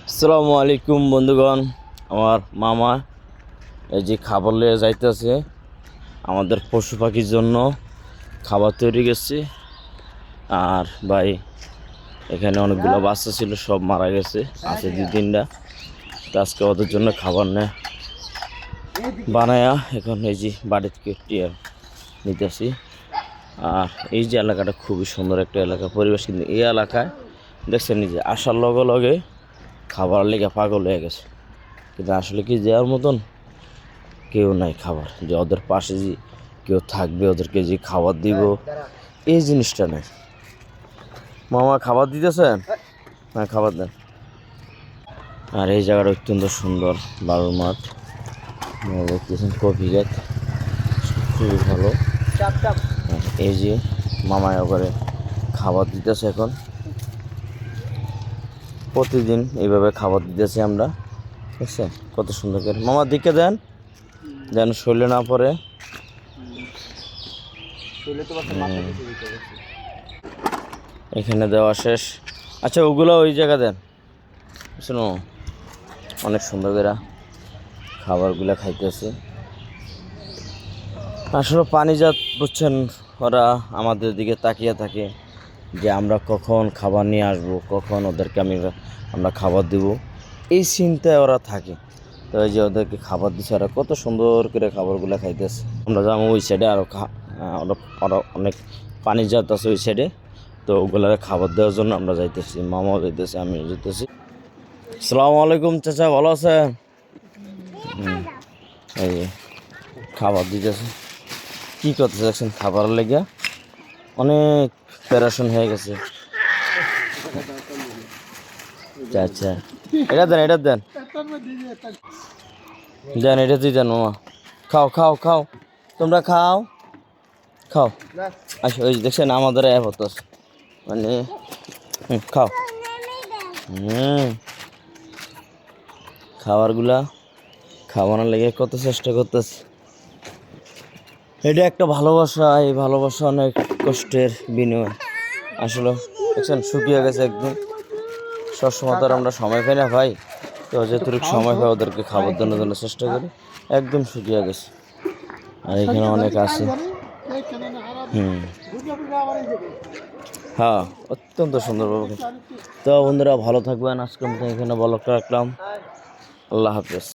আসসালামু আলাইকুম বন্ধুগণ। আমার মামা এই যে খাবার লয়ে যাইতেছে আমাদের পশু পাখির জন্য খাবার তৈরি করছে। আর ভাই এখানে অনেকগুলো বাচ্চা ছিল, সব মারা গেছে, আছে 2-3টা। তো আজকে ওদের জন্য খাবার নেয় বানায়া এখন এই যে বাড়িতে কেটিয়া নিতেছি। আর এই যে এলাকাটা খুবই সুন্দর একটা এলাকা, পরিবেশ। কিন্তু এই এলাকায় দেখছেন নিজে আসার লগে লগে খাবার লেগে পাগল হয়ে গেছে, কিন্তু আসলে কি যাওয়ার মতন কেউ নাই। খাবার যে ওদের পাশে যে কেউ থাকবে, ওদেরকে যে খাবার দিব, এই জিনিসটা নেই। মামা খাবার দিতেছেন? হ্যাঁ, খাবার দেন। আর এই জায়গাটা অত্যন্ত সুন্দর, বালুর মাঠ, দেখতেছেন কফি গাছ, খুবই ভালো। এই যে মামায় করে খাবার দিতেছে এখন, প্রতিদিন এইভাবে খাবার দিতেছি আমরা। বুঝছেন কত সুন্দর করে। মামার দিকে দেন যেন শরীরে না পড়ে। এখানে দেওয়া শেষ। আচ্ছা, ওগুলো ওই জায়গা দেন। শোনো, অনেক সুন্দর করে খাবারগুলো খাইতেছে। আসলে পানিজাত বুঝছেন, ওরা আমাদের দিকে তাকিয়ে থাকে যে আমরা কখন খাবার নিয়ে আসব, কখন ওদেরকে আমরা খাবার দিব, এই চিন্তায় ওরা থাকে। তো এই যে ওদেরকে খাবার দিচ্ছে, ওরা কত সুন্দর করে খাবারগুলো খাইতেছে। আমরা যাবো ওই সাইডে, আরও ওরা অনেক পানিজাত আছে ওই সাইডে। তো ওগুলার খাবার দেওয়ার জন্য আমরা যাইতেছি, মামাও যাইতেছি, আমিও যাইতেছি। আসসালামু আলাইকুম চাচা, ভালো আছেন? এই যে খাবার দিতেছে, কি করতে দেখছেন, খাবারের লেগে অনেক প্যারাশন হয়ে গেছে। আচ্ছা, এটা দেন, এটা দেন, দেন, এটা দিয়ে দেন মামা। খাও খাও খাও, তোমরা খাও খাও। আচ্ছা, ওই দেখছেন আমাদের হতো মানে, খাও। খাবারগুলা খাওয়ানোর লেগে কত চেষ্টা করতেছে। এটা একটা ভালোবাসা, এই ভালোবাসা অনেক কষ্টের বিনিময়। আসলে দেখছেন শুকিয়ে গেছে একদম। সবসময় তো আমরা সময় পাই না ভাই, তো যেটুকু সময় পাই ওদেরকে খাবার দেওয়ার জন্য চেষ্টা করি। একদম শুকিয়ে গেছে। আর এখানে অনেক আছে। হ্যাঁ, অত্যন্ত সুন্দরভাবে। তো বন্ধুরা ভালো থাকবেন, আজকে মতো এখানে ব্লগটা রাখলাম। আল্লাহ হাফেজ।